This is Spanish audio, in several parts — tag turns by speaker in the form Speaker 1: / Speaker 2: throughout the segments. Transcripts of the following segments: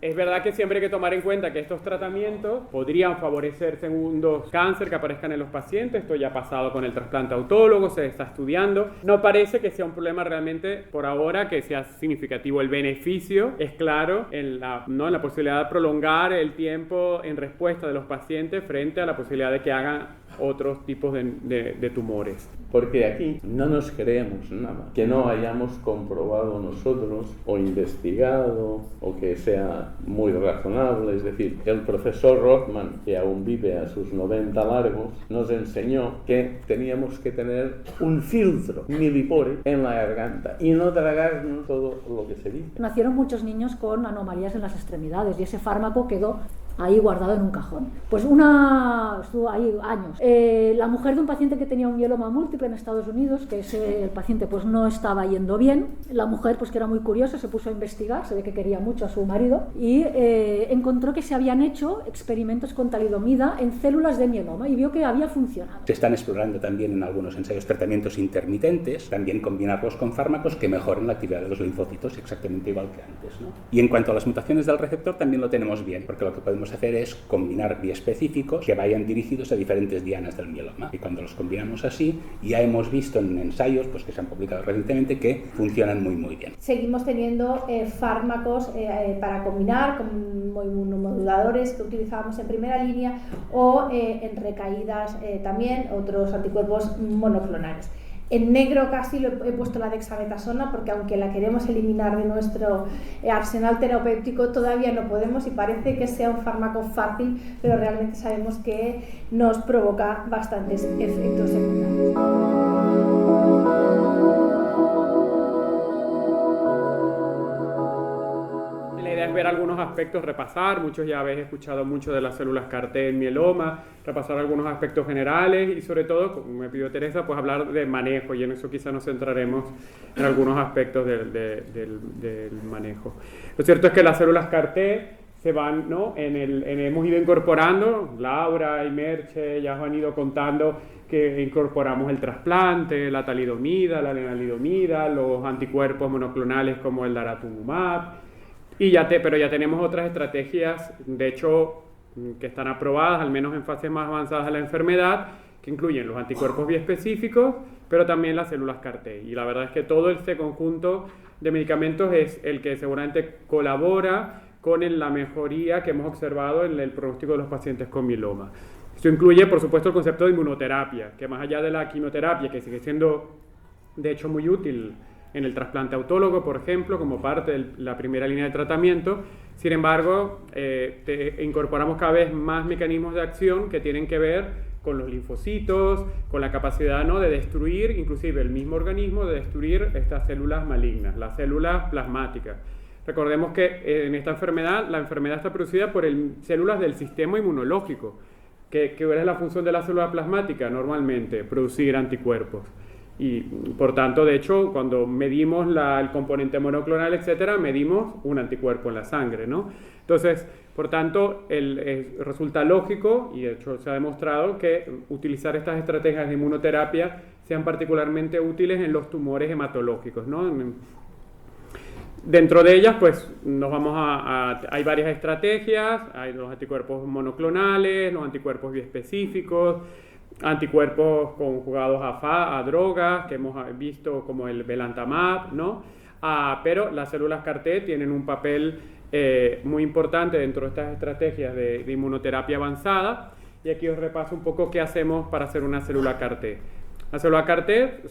Speaker 1: Es verdad que siempre hay que tomar en cuenta que estos tratamientos podrían favorecer segundos cáncer que aparezcan en los pacientes. Esto ya ha pasado con el trasplante autólogo, se está estudiando. No parece que sea un problema realmente por ahora que sea significativo. El beneficio es claro en la posibilidad de prolongar el tiempo en respuesta de los pacientes frente a la posibilidad de que hagan otros tipos de tumores.
Speaker 2: Porque aquí no nos creemos nada que no hayamos comprobado nosotros o investigado o que sea muy razonable. Es decir, el profesor Rothman, que aún vive a sus 90 largos, nos enseñó que teníamos que tener un filtro milipore en la garganta y no tragarnos todo lo que se dice.
Speaker 3: Nacieron muchos niños con anomalías en las extremidades y ese fármaco quedó ahí guardado en un cajón. Pues estuvo ahí años. La mujer de un paciente que tenía un mieloma múltiple en Estados Unidos, que el paciente pues no estaba yendo bien, la mujer pues que era muy curiosa se puso a investigar, se ve que quería mucho a su marido y encontró que se habían hecho experimentos con talidomida en células de mieloma y vio que había funcionado.
Speaker 4: Se están explorando también en algunos ensayos tratamientos intermitentes, también combinarlos con fármacos que mejoren la actividad de los linfocitos exactamente igual que antes, ¿no? Y en cuanto a las mutaciones del receptor también lo tenemos bien, porque lo que podemos hacer es combinar biespecíficos que vayan dirigidos a diferentes dianas del mieloma. Y cuando los combinamos así, ya hemos visto en ensayos pues, que se han publicado recientemente que funcionan muy muy bien.
Speaker 5: Seguimos teniendo fármacos para combinar con inmunomoduladores que utilizábamos en primera línea o en recaídas también otros anticuerpos monoclonales. En negro casi he puesto la dexametasona porque aunque la queremos eliminar de nuestro arsenal terapéutico todavía no podemos y parece que sea un fármaco fácil, pero realmente sabemos que nos provoca bastantes efectos secundarios.
Speaker 1: Es ver algunos aspectos, repasar, muchos ya habéis escuchado mucho de las células CAR-T en mieloma, repasar algunos aspectos generales y sobre todo, como me pidió Teresa, pues hablar de manejo y en eso quizá nos centraremos en algunos aspectos del manejo. Lo cierto es que las células CAR-T se van, ¿no? Hemos ido incorporando, Laura y Merche ya os han ido contando que incorporamos el trasplante, la talidomida, la lenalidomida, los anticuerpos monoclonales como el daratumumab. Pero ya tenemos otras estrategias, de hecho, que están aprobadas, al menos en fases más avanzadas de la enfermedad, que incluyen los anticuerpos biespecíficos, pero también las células CAR-T. Y la verdad es que todo este conjunto de medicamentos es el que seguramente colabora con la mejoría que hemos observado en el pronóstico de los pacientes con mieloma. Esto incluye, por supuesto, el concepto de inmunoterapia, que más allá de la quimioterapia, que sigue siendo, de hecho, muy útil en el trasplante autólogo, por ejemplo, como parte de la primera línea de tratamiento. Sin embargo, incorporamos cada vez más mecanismos de acción que tienen que ver con los linfocitos, con la capacidad, ¿no?, de destruir, inclusive el mismo organismo, de destruir estas células malignas, las células plasmáticas. Recordemos que en esta enfermedad, la enfermedad está producida por células del sistema inmunológico. ¿Cuál es la función de la célula plasmática? Normalmente, producir anticuerpos. Y por tanto, de hecho, cuando medimos el componente monoclonal, etcétera, medimos un anticuerpo en la sangre, ¿no? Entonces, por tanto, resulta lógico, y de hecho se ha demostrado, que utilizar estas estrategias de inmunoterapia sean particularmente útiles en los tumores hematológicos, ¿no? Dentro de ellas, pues, hay varias estrategias, hay los anticuerpos monoclonales, los anticuerpos biespecíficos, anticuerpos conjugados a drogas, que hemos visto como el belantamab, ¿no? Pero las células CAR-T tienen un papel muy importante dentro de estas estrategias de inmunoterapia avanzada. Y aquí os repaso un poco qué hacemos para hacer una célula CAR-T. La célula CAR-T,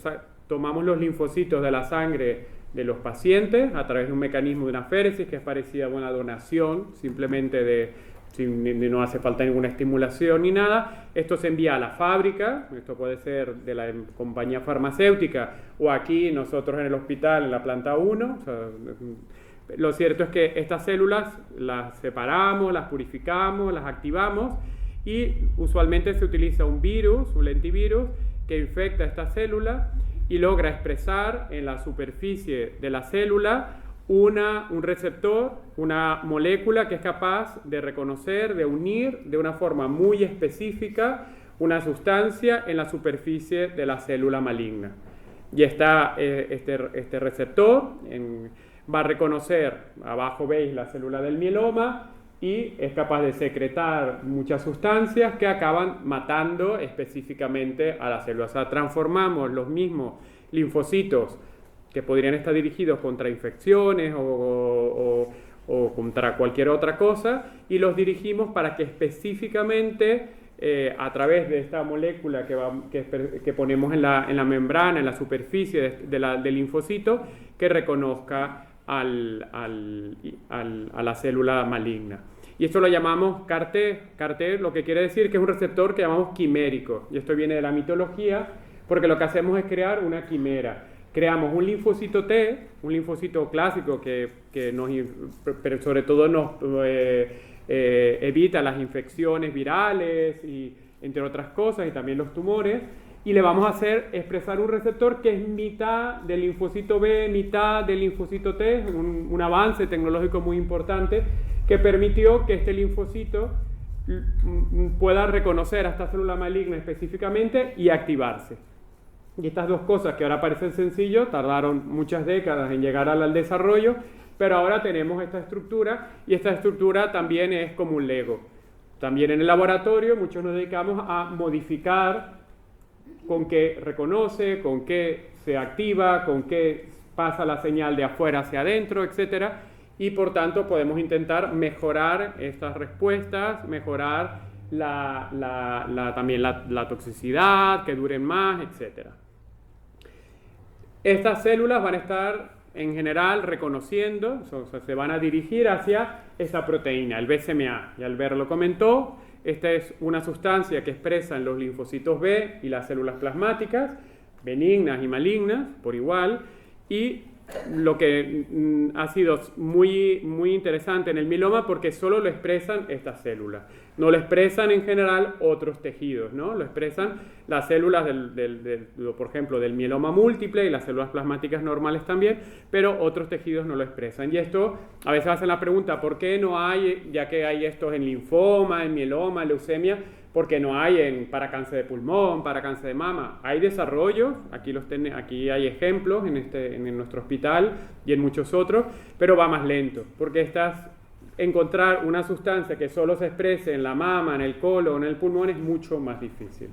Speaker 1: tomamos los linfocitos de la sangre de los pacientes a través de un mecanismo de una féresis que es parecida a una donación, simplemente no hace falta ninguna estimulación ni nada. Esto se envía a la fábrica, esto puede ser de la compañía farmacéutica o aquí nosotros en el hospital en la planta 1. Lo cierto es que estas células las separamos, las purificamos, las activamos y usualmente se utiliza un lentivirus que infecta esta célula y logra expresar en la superficie de la célula un receptor, una molécula que es capaz de reconocer, de unir de una forma muy específica una sustancia en la superficie de la célula maligna. Y está este receptor va a reconocer, abajo veis la célula del mieloma, y es capaz de secretar muchas sustancias que acaban matando específicamente a la célula. O sea, transformamos los mismos linfocitos que podrían estar dirigidos contra infecciones o contra cualquier otra cosa, y los dirigimos para que específicamente a través de esta molécula que ponemos en la membrana, en la superficie del linfocito, que reconozca a la célula maligna. Y esto lo llamamos CAR-T. CAR-T lo que quiere decir que es un receptor que llamamos quimérico. Y esto viene de la mitología, porque lo que hacemos es crear una quimera. Creamos un linfocito T, un linfocito clásico pero sobre todo nos evita las infecciones virales, y entre otras cosas, y también los tumores. Y le vamos a hacer expresar un receptor que es mitad del linfocito B, mitad del linfocito T, un avance tecnológico muy importante que permitió que este linfocito pueda reconocer a esta célula maligna específicamente y activarse. Y estas dos cosas que ahora parecen sencillas, tardaron muchas décadas en llegar al desarrollo, pero ahora tenemos esta estructura, y esta estructura también es como un Lego. También en el laboratorio muchos nos dedicamos a modificar con qué reconoce, con qué se activa, con qué pasa la señal de afuera hacia adentro, etc. Y por tanto podemos intentar mejorar estas respuestas, mejorar también la toxicidad, que duren más, etc. Estas células van a estar en general reconociendo, o sea, se van a dirigir hacia esa proteína, el BCMA. Y Albert lo comentó. Esta es una sustancia que expresan los linfocitos B y las células plasmáticas, benignas y malignas, por igual. Y lo que ha sido muy, muy interesante en el mieloma, porque solo lo expresan estas células. No lo expresan en general otros tejidos, ¿no? Lo expresan las células, por ejemplo, del mieloma múltiple, y las células plasmáticas normales también, pero otros tejidos no lo expresan. Y esto, a veces hacen la pregunta, ¿por qué no hay, ya que hay estos en linfoma, en mieloma, en leucemia, por qué no hay para cáncer de pulmón, para cáncer de mama? Hay desarrollos, aquí hay ejemplos en nuestro hospital y en muchos otros, pero va más lento, porque encontrar una sustancia que solo se exprese en la mama, en el colon, en el pulmón, es mucho más difícil.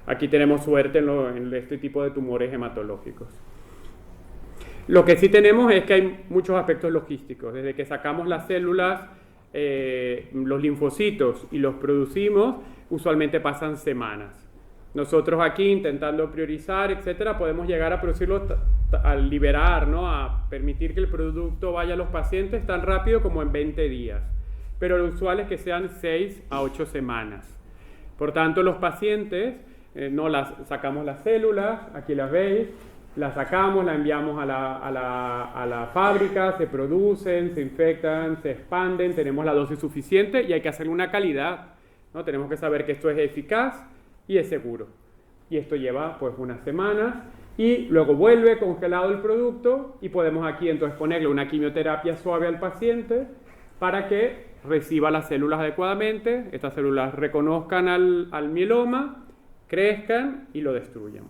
Speaker 1: Aquí tenemos suerte en este tipo de tumores hematológicos. Lo que sí tenemos es que hay muchos aspectos logísticos. Desde que sacamos las células, los linfocitos, y los producimos, usualmente pasan semanas. Nosotros aquí, intentando priorizar, etcétera, podemos llegar a producirlo al liberar, ¿no? A permitir que el producto vaya a los pacientes tan rápido como en 20 días. Pero lo usual es que sean 6 a 8 semanas. Por tanto, los pacientes, sacamos las células, aquí las veis, las sacamos, las enviamos a la fábrica, se producen, se infectan, se expanden, tenemos la dosis suficiente y hay que hacerle una calidad, ¿no? Tenemos que saber que esto es eficaz y es seguro. Y esto lleva pues unas semanas, y luego vuelve congelado el producto, y podemos aquí entonces ponerle una quimioterapia suave al paciente para que reciba las células adecuadamente, estas células reconozcan al mieloma, crezcan y lo destruyan.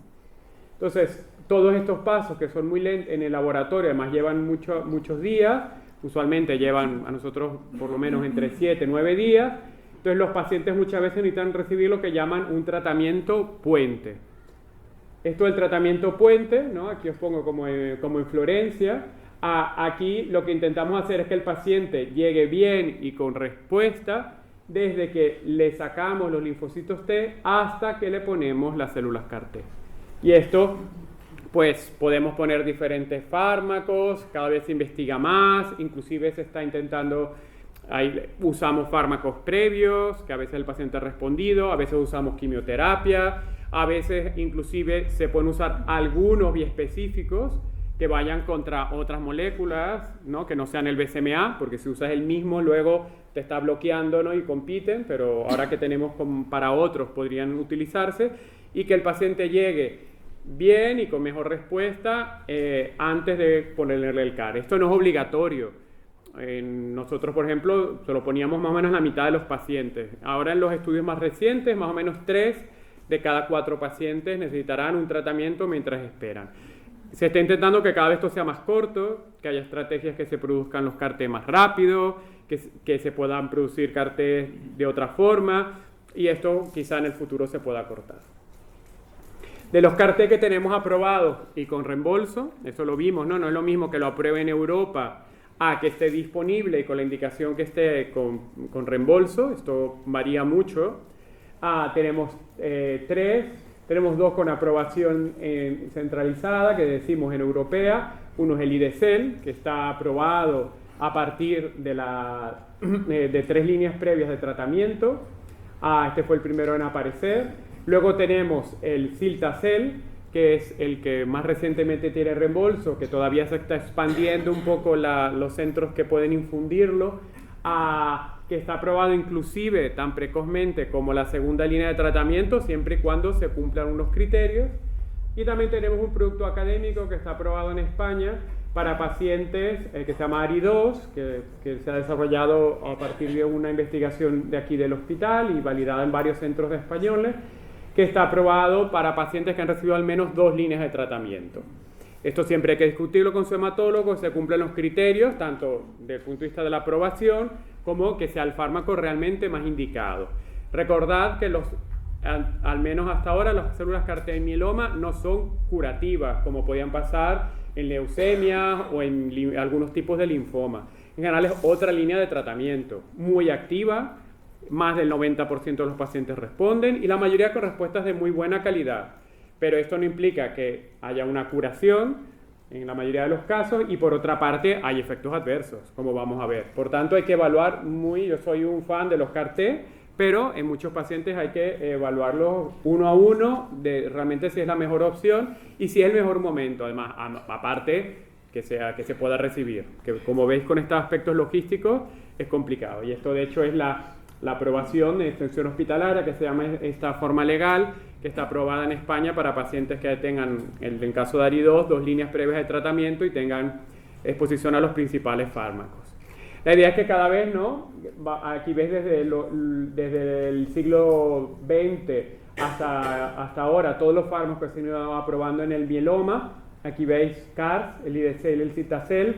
Speaker 1: Entonces, todos estos pasos, que son muy lentos en el laboratorio, además llevan muchos días, usualmente llevan a nosotros por lo menos entre 7 y 9 días. Entonces los pacientes muchas veces necesitan recibir lo que llaman un tratamiento puente. Esto del tratamiento puente, ¿no? Aquí os pongo como en Florencia. Aquí lo que intentamos hacer es que el paciente llegue bien y con respuesta desde que le sacamos los linfocitos T hasta que le ponemos las células CAR-T. Y esto, pues podemos poner diferentes fármacos, cada vez se investiga más, inclusive se está intentando... usamos fármacos previos, que a veces el paciente ha respondido, a veces usamos quimioterapia, a veces inclusive se pueden usar algunos biespecíficos que vayan contra otras moléculas, ¿no? Que no sean el BCMA, porque si usas el mismo luego te está bloqueando, ¿no? Y compiten, pero ahora que tenemos para otros podrían utilizarse, y que el paciente llegue bien y con mejor respuesta antes de ponerle el CAR. Esto no es obligatorio. Nosotros, por ejemplo, se lo poníamos más o menos a la mitad de los pacientes. Ahora en los estudios más recientes, más o menos 3 de cada 4 pacientes necesitarán un tratamiento mientras esperan. Se está intentando que cada vez esto sea más corto, que haya estrategias que se produzcan los CAR-T más rápido, que se puedan producir CAR-T de otra forma, y esto quizá en el futuro se pueda cortar. De los CAR-T que tenemos aprobados y con reembolso, eso lo vimos, ¿no? No es lo mismo que lo apruebe en Europa a que esté disponible y con la indicación que esté con reembolso, esto varía mucho. Tenemos 3, tenemos 2 con aprobación centralizada, que decimos en europea. Uno es el IDECEL, que está aprobado a partir de 3 líneas previas de tratamiento. Este fue el primero en aparecer. Luego tenemos el Cilta-Cel, que es el que más recientemente tiene reembolso, que todavía se está expandiendo un poco los centros que pueden infundirlo, que está aprobado inclusive tan precozmente como la segunda línea de tratamiento, siempre y cuando se cumplan unos criterios. Y también tenemos un producto académico que está aprobado en España para pacientes, que se llama ARI2, que se ha desarrollado a partir de una investigación de aquí del hospital y validada en varios centros españoles, que está aprobado para pacientes que han recibido al menos 2 líneas de tratamiento. Esto siempre hay que discutirlo con su hematólogo, se cumplen los criterios, tanto desde el punto de vista de la aprobación, como que sea el fármaco realmente más indicado. Recordad que al menos hasta ahora las células CAR-T en mieloma no son curativas, como podían pasar en leucemia o en algunos tipos de linfoma. En general es otra línea de tratamiento, muy activa, más del 90% de los pacientes responden y la mayoría con respuestas de muy buena calidad. Pero esto no implica que haya una curación en la mayoría de los casos y por otra parte hay efectos adversos, como vamos a ver. Por tanto hay que evaluar yo soy un fan de los CAR-T, pero en muchos pacientes hay que evaluarlos uno a uno de realmente si es la mejor opción y si es el mejor momento, además, aparte que se pueda recibir, que como veis con estos aspectos logísticos es complicado y esto de hecho es la aprobación de extensión hospitalaria, que se llama esta forma legal, que está aprobada en España para pacientes que tengan, en caso de ARI2, 2 líneas previas de tratamiento y tengan exposición a los principales fármacos. La idea es que cada vez, ¿no? Aquí ves desde el siglo XX hasta ahora todos los fármacos que se han ido aprobando en el mieloma. Aquí veis CARs, el IDECEL, el Cilta-Cel.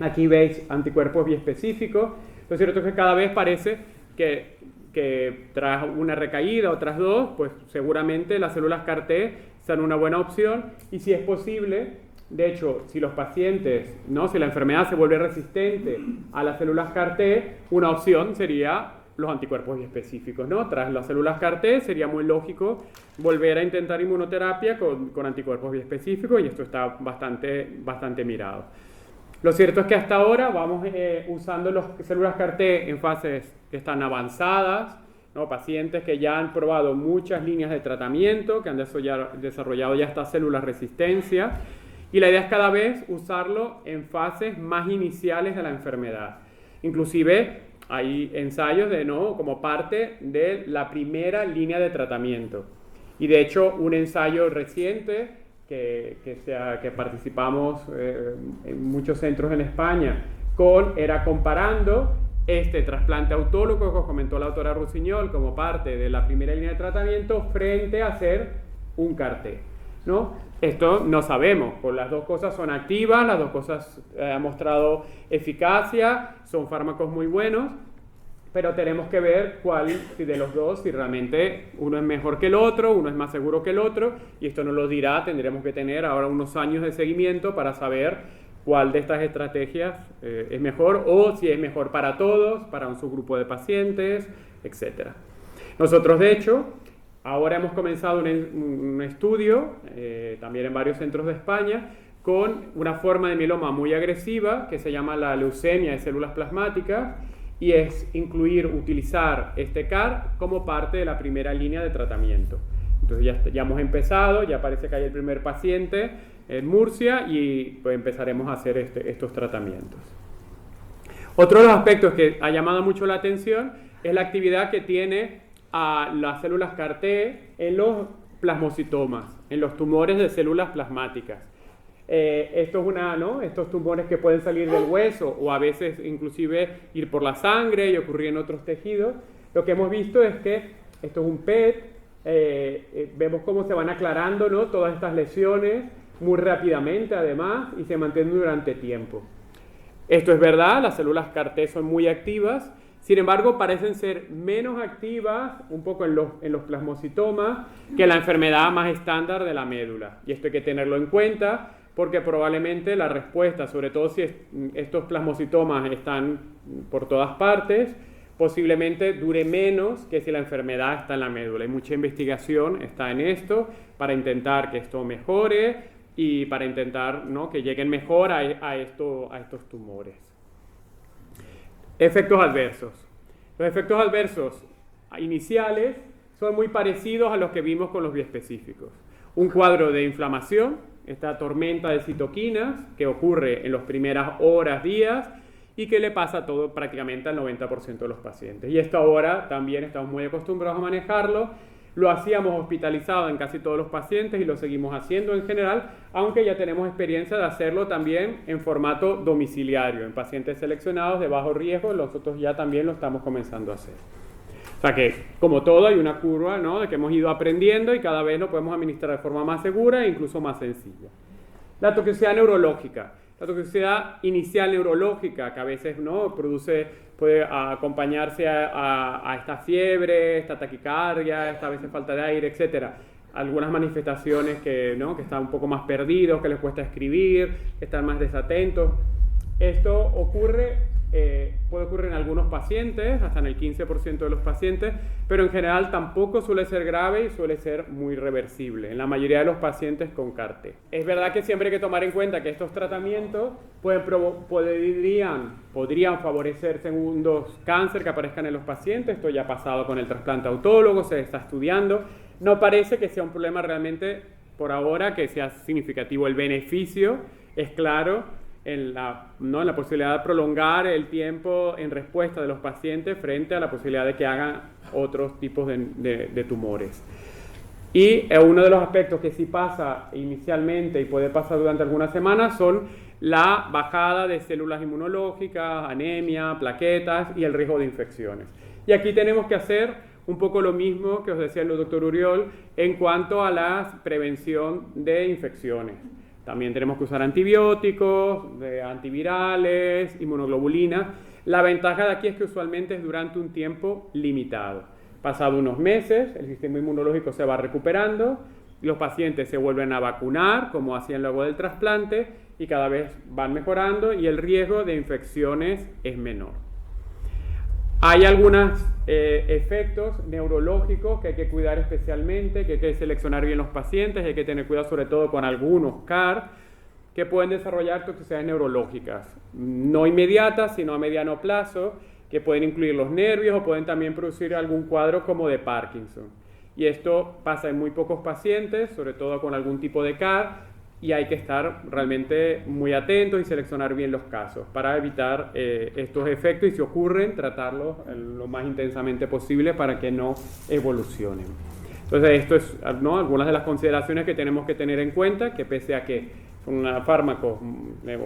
Speaker 1: Aquí veis anticuerpos biespecíficos. Lo cierto es que cada vez parece que tras una recaída o tras 2, pues seguramente las células CAR-T son una buena opción y si es posible, de hecho, si los pacientes, ¿no? Si la enfermedad se vuelve resistente a las células CAR-T, una opción sería los anticuerpos biespecíficos, ¿no? Tras las células CAR-T sería muy lógico volver a intentar inmunoterapia con anticuerpos biespecíficos y esto está bastante mirado. Lo cierto es que hasta ahora vamos usando las células CAR-T en fases que están avanzadas, ¿no? Pacientes que ya han probado muchas líneas de tratamiento, que han desarrollado ya estas células resistencia, y la idea es cada vez usarlo en fases más iniciales de la enfermedad. Inclusive hay ensayos como parte de la primera línea de tratamiento. Y de hecho un ensayo reciente que participamos en muchos centros en España era comparando este trasplante autólogo que os comentó la doctora Rusiñol como parte de la primera línea de tratamiento frente a hacer un CAR-T, ¿no? Esto no sabemos, pues las dos cosas son activas, las dos cosas han mostrado eficacia, son fármacos muy buenos, pero tenemos que ver si de los dos, si realmente uno es mejor que el otro, uno es más seguro que el otro, y esto nos lo dirá, tendremos que tener ahora unos años de seguimiento para saber cuál de estas estrategias es mejor, o si es mejor para todos, para un subgrupo de pacientes, etc. Nosotros, de hecho, ahora hemos comenzado un estudio, también en varios centros de España, con una forma de mieloma muy agresiva, que se llama la leucemia de células plasmáticas, y es utilizar este CAR como parte de la primera línea de tratamiento. Entonces ya hemos empezado, ya parece que hay el primer paciente en Murcia y pues empezaremos a hacer estos tratamientos. Otro de los aspectos que ha llamado mucho la atención es la actividad que tiene a las células CAR-T en los plasmocitomas, en los tumores de células plasmáticas. Estos tumores que pueden salir del hueso o a veces inclusive ir por la sangre y ocurrir en otros tejidos. Lo que hemos visto es que esto es un PET, vemos cómo se van aclarando, ¿no? Todas estas lesiones muy rápidamente además y se mantienen durante tiempo. Esto es verdad, las células CAR-T son muy activas, sin embargo parecen ser menos activas un poco en los plasmocitomas que la enfermedad más estándar de la médula. Y esto hay que tenerlo en cuenta porque probablemente la respuesta, sobre todo si estos plasmocitomas están por todas partes, posiblemente dure menos que si la enfermedad está en la médula. Hay mucha investigación está en esto para intentar que esto mejore y para intentar, ¿no?, que lleguen mejor a estos tumores. Efectos adversos. Los efectos adversos iniciales son muy parecidos a los que vimos con los biespecíficos. Un cuadro de inflamación, esta tormenta de citoquinas que ocurre en las primeras horas, días, y que le pasa todo prácticamente al 90% de los pacientes. Y esto ahora también estamos muy acostumbrados a manejarlo. Lo hacíamos hospitalizado en casi todos los pacientes y lo seguimos haciendo en general, aunque ya tenemos experiencia de hacerlo también en formato domiciliario, en pacientes seleccionados de bajo riesgo. Nosotros ya también lo estamos comenzando a hacer. O sea que, como todo, hay una curva, ¿no?, de que hemos ido aprendiendo y cada vez lo podemos administrar de forma más segura e incluso más sencilla. La toxicidad neurológica. La toxicidad inicial neurológica, que a veces, ¿no?, puede acompañarse a esta fiebre, esta taquicardia, esta a veces falta de aire, etc. Algunas manifestaciones que están un poco más perdidos, que les cuesta escribir, que están más desatentos. Esto puede ocurrir en algunos pacientes, hasta en el 15% de los pacientes, pero en general tampoco suele ser grave y suele ser muy reversible en la mayoría de los pacientes con CAR-T. Es verdad que siempre hay que tomar en cuenta que estos tratamientos podrían favorecer segundos cáncer que aparezcan en los pacientes. Esto ya ha pasado con el trasplante autólogo, se está estudiando. No parece que sea un problema realmente por ahora que sea significativo. El beneficio es claro en la posibilidad de prolongar el tiempo en respuesta de los pacientes frente a la posibilidad de que hagan otros tipos de tumores. Y uno de los aspectos que sí pasa inicialmente y puede pasar durante algunas semanas son la bajada de células inmunológicas, anemia, plaquetas y el riesgo de infecciones. Y aquí tenemos que hacer un poco lo mismo que os decía el doctor Uriol en cuanto a la prevención de infecciones. También tenemos que usar antibióticos, antivirales, inmunoglobulinas. La ventaja de aquí es que usualmente es durante un tiempo limitado. Pasado unos meses, el sistema inmunológico se va recuperando, los pacientes se vuelven a vacunar, como hacían luego del trasplante, y cada vez van mejorando y el riesgo de infecciones es menor. Hay algunos efectos neurológicos que hay que cuidar especialmente, que hay que seleccionar bien los pacientes, hay que tener cuidado sobre todo con algunos CAR que pueden desarrollar toxicidades neurológicas, no inmediatas, sino a mediano plazo, que pueden incluir los nervios o pueden también producir algún cuadro como de Parkinson. Y esto pasa en muy pocos pacientes, sobre todo con algún tipo de CAR, y hay que estar realmente muy atentos y seleccionar bien los casos para evitar estos efectos y si ocurren, tratarlos lo más intensamente posible para que no evolucionen. Entonces, esto es, ¿no?, algunas de las consideraciones que tenemos que tener en cuenta, que pese a que son fármacos,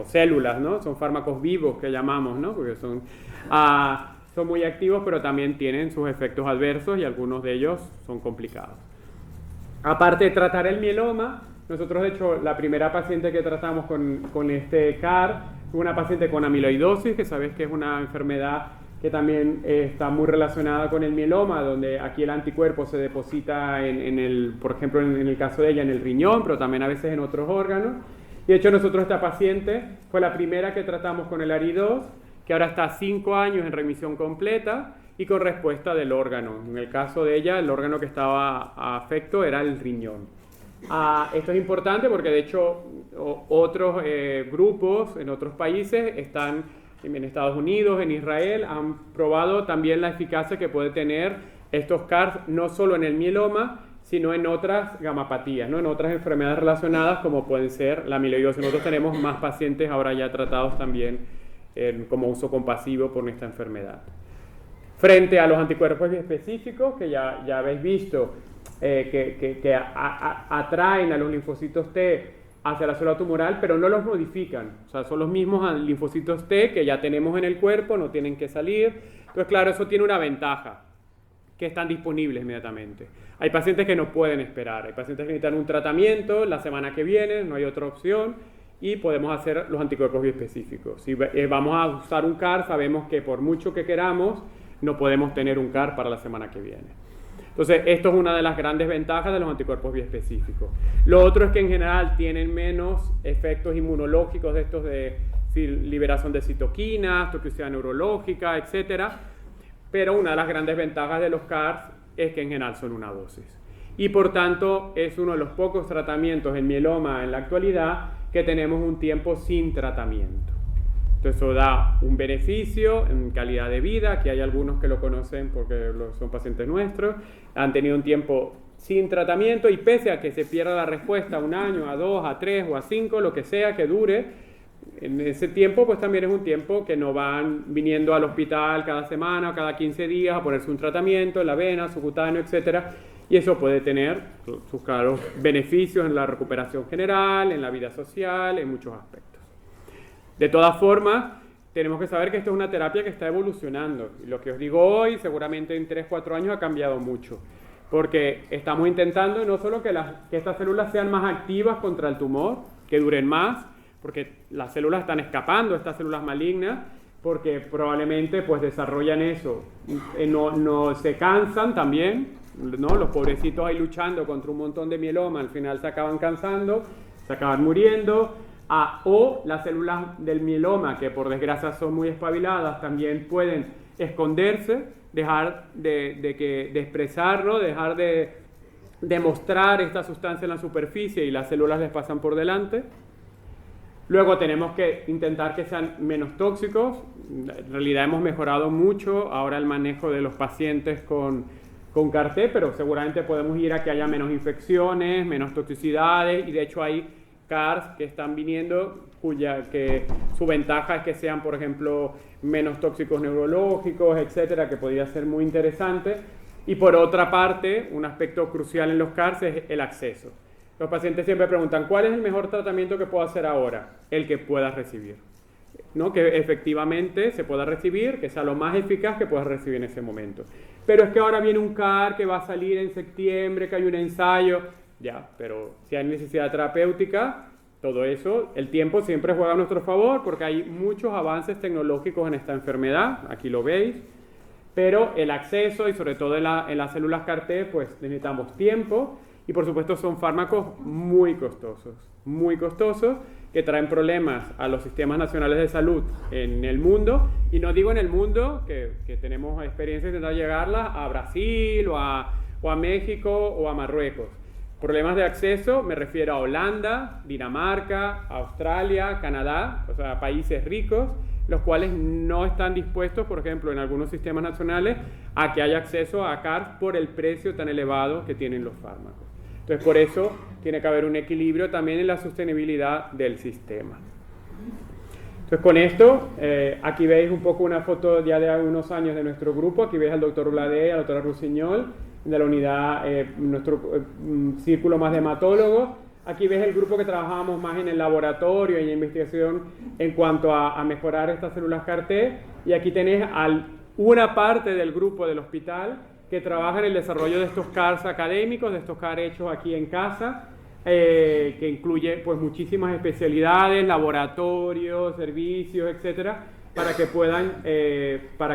Speaker 1: células, ¿no?, son fármacos vivos que llamamos, ¿no?, porque son muy activos, pero también tienen sus efectos adversos y algunos de ellos son complicados. Aparte de tratar el mieloma, nosotros, de hecho, la primera paciente que tratamos con este CAR fue una paciente con amiloidosis, que sabéis que es una enfermedad que también está muy relacionada con el mieloma, donde aquí el anticuerpo se deposita por ejemplo, en el caso de ella, en el riñón, pero también a veces en otros órganos. Y de hecho, nosotros esta paciente fue la primera que tratamos con el ARI-2, que ahora está 5 años en remisión completa y con respuesta del órgano. En el caso de ella, el órgano que estaba afecto era el riñón. Esto es importante porque de hecho otros grupos en otros países están en Estados Unidos, en Israel, han probado también la eficacia que puede tener estos CARs no solo en el mieloma, sino en otras gamapatías, ¿no?, en otras enfermedades relacionadas como pueden ser la amiloidosis. Nosotros tenemos más pacientes ahora ya tratados también como uso compasivo por esta enfermedad. Frente a los anticuerpos específicos que ya habéis visto, que atraen a los linfocitos T hacia la célula tumoral, pero no los modifican. O sea, son los mismos linfocitos T que ya tenemos en el cuerpo, no tienen que salir. Entonces, claro, eso tiene una ventaja, que están disponibles inmediatamente. Hay pacientes que no pueden esperar, hay pacientes que necesitan un tratamiento la semana que viene, no hay otra opción, y podemos hacer los anticuerpos biespecíficos. Si vamos a usar un CAR, sabemos que por mucho que queramos, no podemos tener un CAR para la semana que viene. Entonces, esto es una de las grandes ventajas de los anticuerpos biespecíficos. Lo otro es que en general tienen menos efectos inmunológicos de estos de liberación de citoquinas, toxicidad neurológica, etcétera. Pero una de las grandes ventajas de los CARs es que en general son una dosis. Y por tanto, es uno de los pocos tratamientos en mieloma en la actualidad que tenemos un tiempo sin tratamiento. Entonces, eso da un beneficio en calidad de vida, que hay algunos que lo conocen porque son pacientes nuestros, han tenido un tiempo sin tratamiento y pese a que se pierda la respuesta a 1 año, a 2, a 3 o a 5, lo que sea que dure, en ese tiempo pues también es un tiempo que no van viniendo al hospital cada semana o cada 15 días a ponerse un tratamiento en la vena, subcutáneo, etcétera, y eso puede tener sus claros beneficios en la recuperación general, en la vida social, en muchos aspectos. De todas formas, tenemos que saber que esto es una terapia que está evolucionando. Y lo que os digo hoy, seguramente en 3-4 años ha cambiado mucho. Porque estamos intentando no solo que estas células sean más activas contra el tumor, que duren más, porque las células están escapando, estas células malignas, porque probablemente pues desarrollan eso, no se cansan también, ¿no? Los pobrecitos ahí luchando contra un montón de mieloma, al final se acaban cansando, se acaban muriendo. O las células del mieloma, que por desgracia son muy espabiladas, también pueden esconderse, dejar de expresarlo, dejar de mostrar esta sustancia en la superficie y las células les pasan por delante. Luego tenemos que intentar que sean menos tóxicos. En realidad hemos mejorado mucho ahora el manejo de los pacientes con CAR-T, pero seguramente podemos ir a que haya menos infecciones, menos toxicidades, y de hecho hay CARs que están viniendo que su ventaja es que sean, por ejemplo, menos tóxicos neurológicos, etcétera, que podría ser muy interesante. Y por otra parte, un aspecto crucial en los CARs es el acceso. Los pacientes siempre preguntan, ¿cuál es el mejor tratamiento que puedo hacer ahora? El que puedas recibir, ¿no? Que efectivamente se pueda recibir, que sea lo más eficaz que puedas recibir en ese momento. Pero es que ahora viene un CAR que va a salir en septiembre, que hay un ensayo. Ya, pero si hay necesidad terapéutica, todo eso, el tiempo siempre juega a nuestro favor porque hay muchos avances tecnológicos en esta enfermedad, aquí lo veis, pero el acceso y sobre todo en las células CAR-T, pues necesitamos tiempo y por supuesto son fármacos muy costosos que traen problemas a los sistemas nacionales de salud en el mundo, y no digo en el mundo, que tenemos experiencia de intentar llegarla a Brasil o a México o a Marruecos. Problemas de acceso, me refiero a Holanda, Dinamarca, Australia, Canadá, o sea, países ricos, los cuales no están dispuestos, por ejemplo, en algunos sistemas nacionales, a que haya acceso a CAR por el precio tan elevado que tienen los fármacos. Entonces, por eso tiene que haber un equilibrio también en la sostenibilidad del sistema. Entonces, con esto, aquí veis un poco una foto ya de unos años de nuestro grupo. Aquí veis al doctor Bladé, a la doctora Rusiñol, de la unidad, nuestro círculo más de hematólogos. Aquí ves el grupo que trabajábamos más en el laboratorio y en investigación en cuanto a mejorar estas células CAR-T. Y aquí tenéis una parte del grupo del hospital que trabaja en el desarrollo de estos CARs académicos, de estos CAR hechos aquí en casa, que incluye pues muchísimas especialidades, laboratorios, servicios, etcétera, para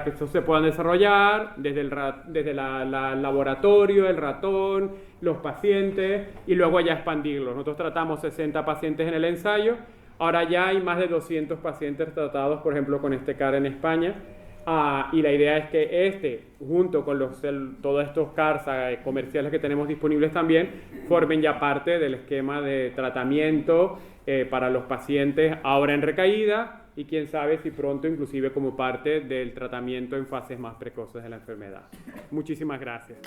Speaker 1: que estos se puedan desarrollar desde el laboratorio, el ratón, los pacientes, y luego ya expandirlos. Nosotros tratamos 60 pacientes en el ensayo, ahora ya hay más de 200 pacientes tratados, por ejemplo, con este CAR en España, y la idea es que junto con todos estos CARs comerciales que tenemos disponibles también, formen ya parte del esquema de tratamiento para los pacientes ahora en recaída, y quién sabe si pronto inclusive como parte del tratamiento en fases más precoces de la enfermedad. Muchísimas gracias.